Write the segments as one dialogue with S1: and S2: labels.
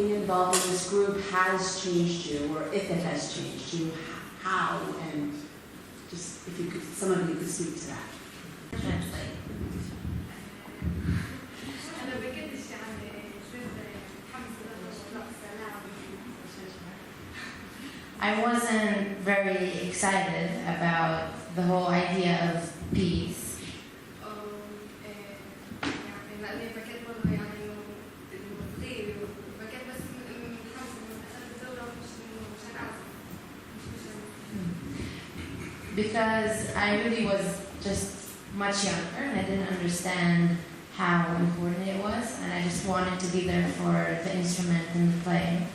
S1: being involved in this group has changed you, or if it has changed you, how, and just if you could, some of you could speak to that.
S2: Translate. I wasn't very excited about the whole idea of peace. Because I really was just much younger and I didn't understand how important it was, and I just wanted to be there for the instrument and the playing.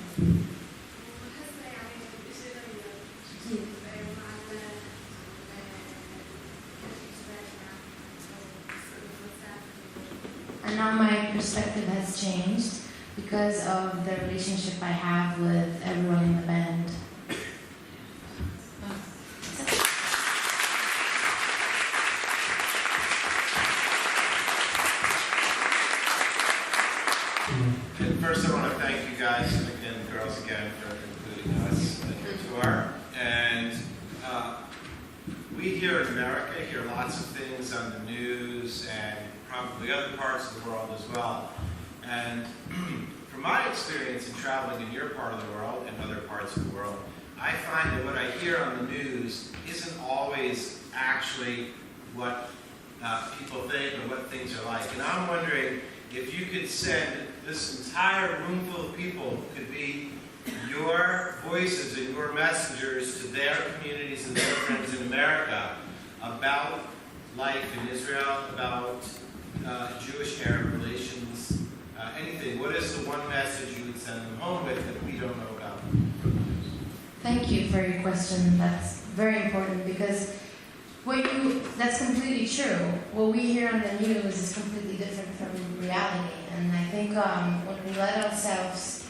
S2: And now my perspective has changed because of the relationship I have with everyone in the band.
S3: First, I want to thank you guys and girls again for including us in your tour. And we here in America hear lots of things on the news and probably other parts of the world as well. And from my experience in traveling in your part of the world and other parts of the world, I find that what I hear on the news isn't always actually what people think or what things are like. And I'm wondering if you could send this entire room full of people who could be your voices and your messengers to their communities and their friends in America about life in Israel, about Jewish-Arab relations, anything. What is the one message you would send them home with that we don't know about?
S2: Thank you for your question. That's very important because that's completely true. What we hear on the news is completely different from reality. And I think when we let ourselves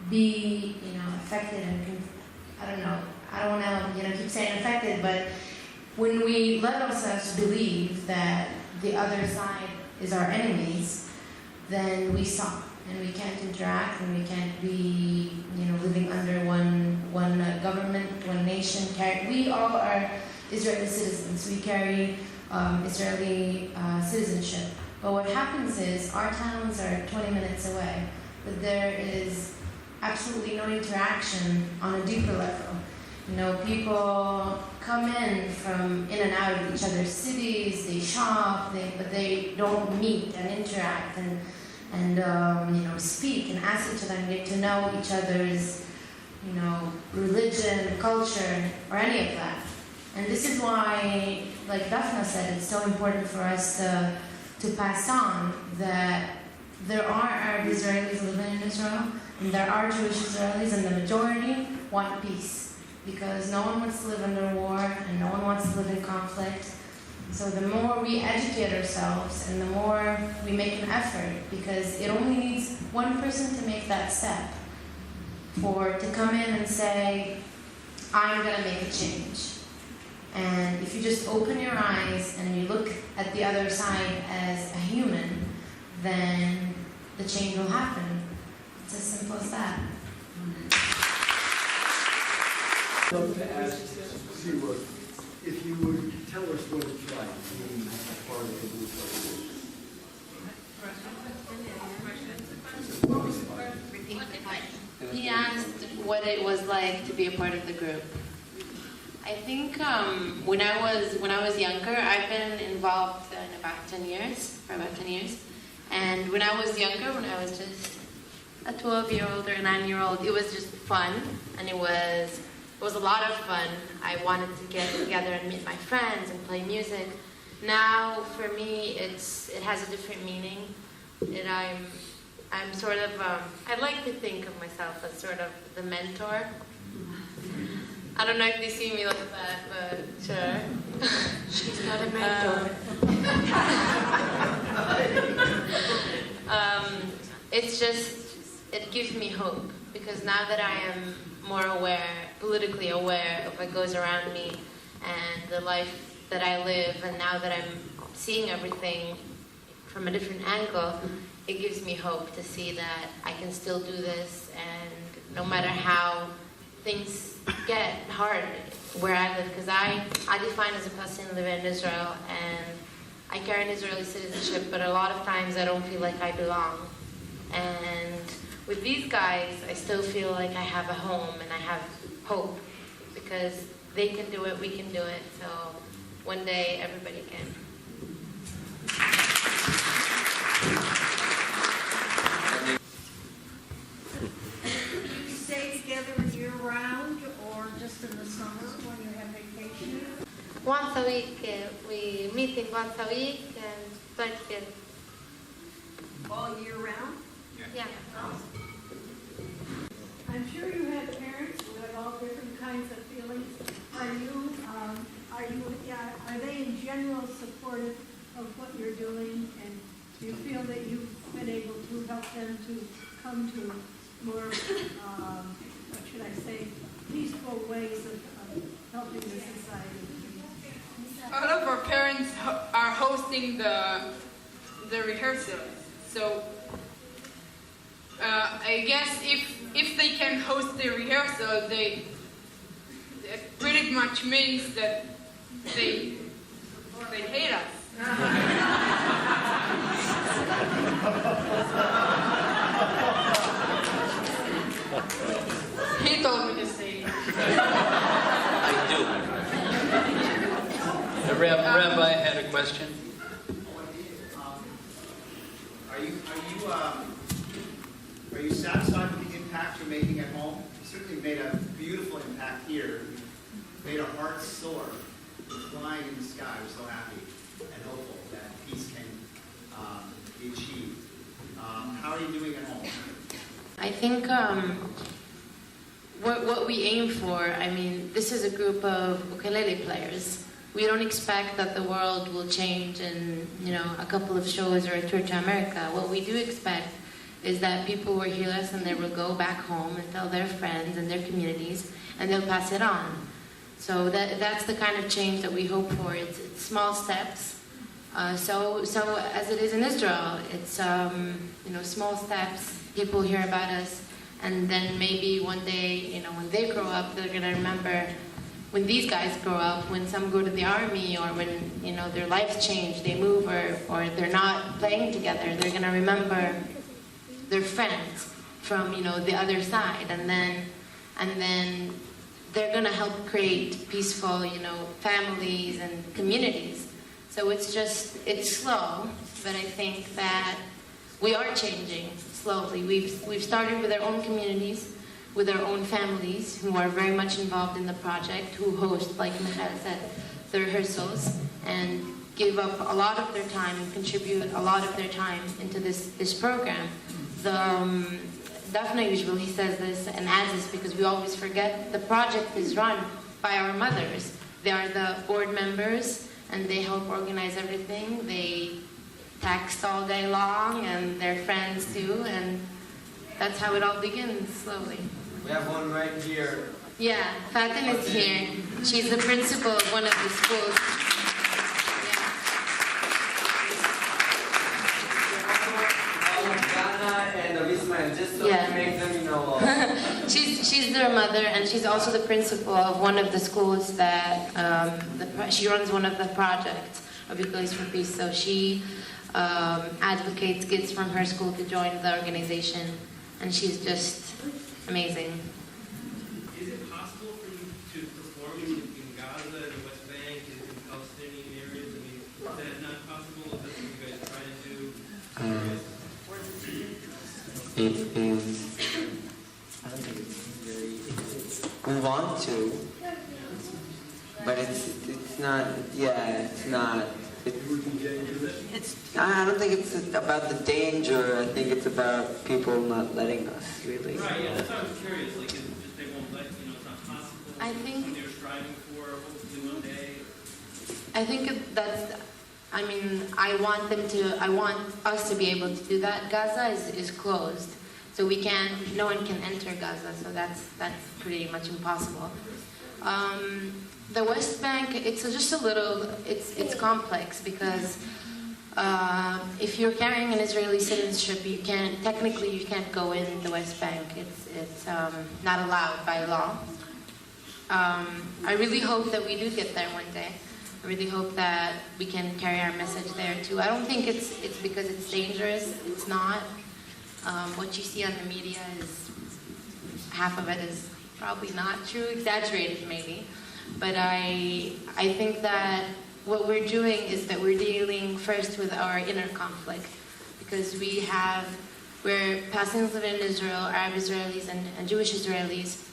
S2: be, affected and I don't want to, keep saying affected, but when we let ourselves believe that the other side is our enemies, then we stop and we can't interact and we can't be, living under one government, one nation. We all are Israeli citizens. We carry Israeli citizenship. But what happens is our towns are 20 minutes away, but there is absolutely no interaction on a deeper level. People come in and out of each other's cities, they shop, but they don't meet and interact and speak and ask each other and get to know each other's, religion, culture, or any of that. And this is why, like Daphna said, it's so important for us to pass on that there are Arab Israelis living in Israel, and there are Jewish Israelis, and the majority want peace. Because no one wants to live under war, and no one wants to live in conflict. So the more we educate ourselves, and the more we make an effort, because it only needs one person to make that step, to come in and say, I'm going to make a change. And if you just open your eyes and you look at the other side as a human, then the change will happen. It's as simple as that.
S4: I'd love to ask Seymour if you would tell us what it's like being a part of the group like this.
S5: He asked what it was like to be a part of the group. I think when I was younger, I've been involved in for about 10 years. And when I was younger, when I was just a 12-year-old or a 9-year-old, it was just fun, and it was a lot of fun. I wanted to get together and meet my friends and play music. Now, for me, it has a different meaning. I'm sort of, I like to think of myself as sort of the mentor. I don't know if they see me like that, but sure.
S1: She's not a mentor.
S5: It's just, it gives me hope, because now that I am more aware, politically aware of what goes around me and the life that I live, and now that I'm seeing everything from a different angle, it gives me hope to see that I can still do this, and no matter how things get hard where I live, because I define as a Palestinian living in Israel, and I carry an Israeli citizenship, but a lot of times I don't feel like I belong. And with these guys, I still feel like I have a home and I have hope, because they can do it, we can do it, so one day everybody can.
S6: Do you stay together year-round or just in the summer when you have vacation?
S5: Once a week, we meeting once a week and play together.
S6: All year round?
S5: Yeah.
S6: I'm sure you have parents who have all different kinds of feelings. Are they in general supportive of what you're doing, and do you feel that you've been able to help them to come to more, what should I say, peaceful ways of helping the society?
S7: All of our parents are hosting the rehearsal, so I guess if they can host the rehearsal, that pretty much means that they hate us. He told me to say.
S8: I do. The rabbi had a question.
S9: Are you satisfied with the impact you're making at home? You certainly made a beautiful impact here. You made our hearts soar, flying in the sky. We're so happy and hopeful that peace can be achieved. How are you doing at home?
S5: I think what we aim for, I mean, this is a group of ukulele players. We don't expect that the world will change in, a couple of shows or a tour to America. What we do expect is that people will hear us and they will go back home and tell their friends and their communities, and they'll pass it on. So that's the kind of change that we hope for. It's small steps. So as it is in Israel, it's small steps. People hear about us, and then maybe one day, when they grow up, they're gonna remember. When these guys grow up, when some go to the army, or when their lives change, they move, or they're not playing together, they're gonna remember their friends from the other side, and then they're gonna help create peaceful families and communities. So it's slow, but I think that we are changing slowly. We've started with our own communities, with our own families who are very much involved in the project, who host, like Michael said, the rehearsals, and give up a lot of their time and contribute a lot of their time into this program. Daphne usually says this and adds this because we always forget the project is run by our mothers. They are the board members and they help organize everything. They text all day long and they're friends too, and that's how it all begins slowly.
S10: We have one right here.
S5: Yeah, Fatin is here. She's the principal of one of the schools.
S10: To make them,
S5: She's their mother, and she's also the principal of one of the schools that she runs one of the projects of Ukuleles for Peace. So she advocates kids from her school to join the organization, and she's just amazing.
S11: Is it possible for you to perform in Gaza, the West Bank, in Palestinian areas? I mean, is that not possible? Is that what you guys try to do?
S10: I don't think it's very. We want to, but it's not. Yeah, it's not. I don't think it's about the danger. I think it's about people not letting us, really.
S11: Right, yeah, that's why I was curious. Like, is it just they won't let, it's not possible?
S5: I think
S11: what they're striving for, hopefully one day.
S5: I think that's. I mean, I want us to be able to do that. Gaza is closed, so no one can enter Gaza, so that's pretty much impossible. The West Bank, it's just a little, it's complex because if you're carrying an Israeli citizenship, technically you can't go in the West Bank. It's not allowed by law. I really hope that we do get there one day. I really hope that we can carry our message there too. I don't think it's because it's dangerous. It's not. What you see on the media is, half of it is probably not true, exaggerated maybe. But I think that what we're doing is that we're dealing first with our inner conflict, because we're Palestinians living in Israel, Arab Israelis and Jewish Israelis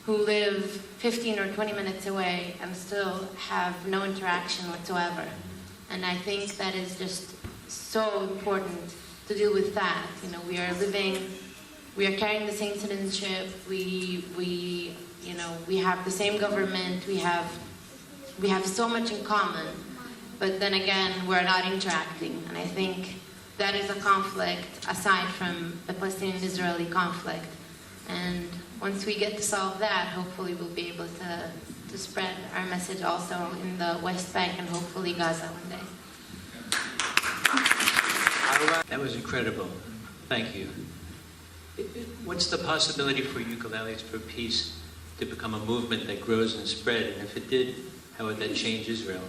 S5: who live 15 or 20 minutes away and still have no interaction whatsoever. And I think that is just so important to deal with that. You know, we are carrying the same citizenship, we have the same government, we have so much in common, but then again, we're not interacting. And I think that is a conflict aside from the Palestinian-Israeli conflict. And once we get to solve that, hopefully we'll be able to spread our message also in the West Bank and hopefully Gaza one day.
S8: That was incredible. Thank you. What's the possibility for Ukuleles for Peace to become a movement that grows and spread? And if it did, how would that change Israel?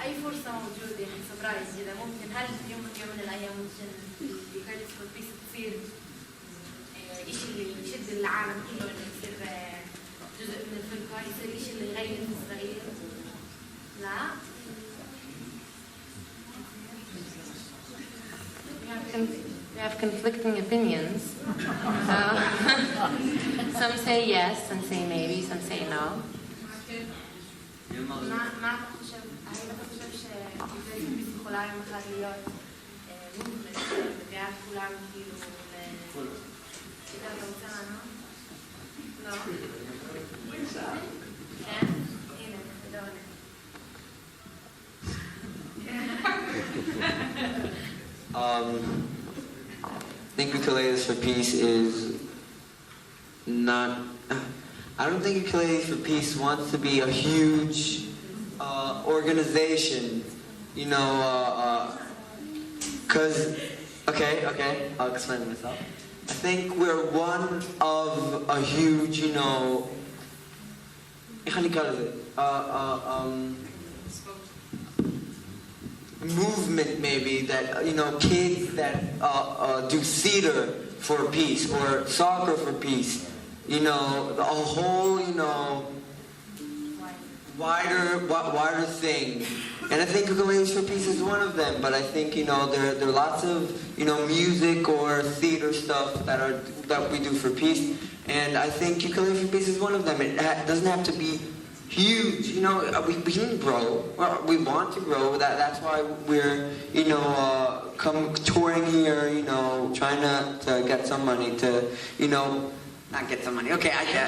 S2: أي فرصة موجودة حسب رأيي إذا ممكن هل يوم من الأيام ممكن Ukuleles for Peace تصير إشي اللي يشد العالم كله إنه يصير جزء من الفرقة، يصير إشي اللي يغير إسرائيل؟ لا.
S5: We have conflicting opinions. Some say yes, some say maybe, some say no.
S2: מה אתה חושב? האם אתה חושב Ukuleles יכולה יום אחד להיות מובמנט שמביאה את כולם כאילו אתה רוצה לענות? לא? כן? הנה, אתה עונה.
S10: I think Ukuleles for Peace is not... I don't think Ukuleles for Peace wants to be a huge organization, you know, because... Okay, I'll explain myself. I think we're one of a huge, you know... movement maybe that, you know, kids that do theater for peace or soccer for peace, you know, a whole, you know, wider thing. And I think Ukuleles for Peace is one of them, but I think, you know, there are lots of, you know, music or theater stuff that we do for peace, and I think Ukuleles for Peace is one of them. It doesn't have to be huge, you know. We can grow. We want to grow. That's why we're, you know, come touring here. You know, trying to get some money to, you know, not get some money. Okay, I get.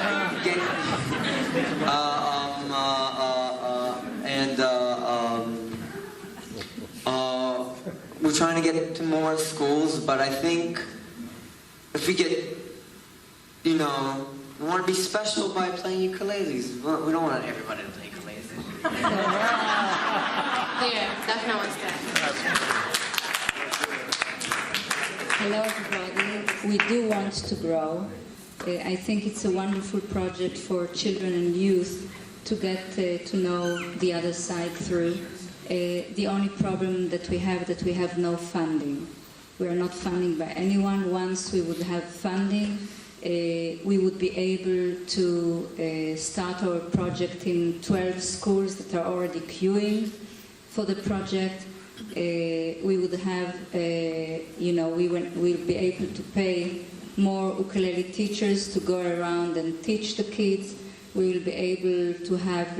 S10: We're trying to get to more schools, but I think if we get, you know. We want to be special by playing ukuleles. We don't want everybody to play ukuleles.
S5: Yeah, that's not what's that.
S12: Hello everybody. We do want to grow. I think it's a wonderful project for children and youth to get to know the other side through. The only problem that we have no funding. We are not funded by anyone. Once we would have funding, we would be able to start our project in 12 schools that are already queuing for the project. We would have, we'll be able to pay more ukulele teachers to go around and teach the kids. We will be able to have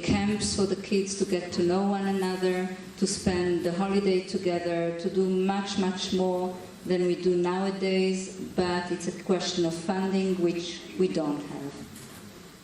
S12: camps for the kids to get to know one another, to spend the holiday together, to do much, much more than we do nowadays, but it's a question of funding, which we don't have.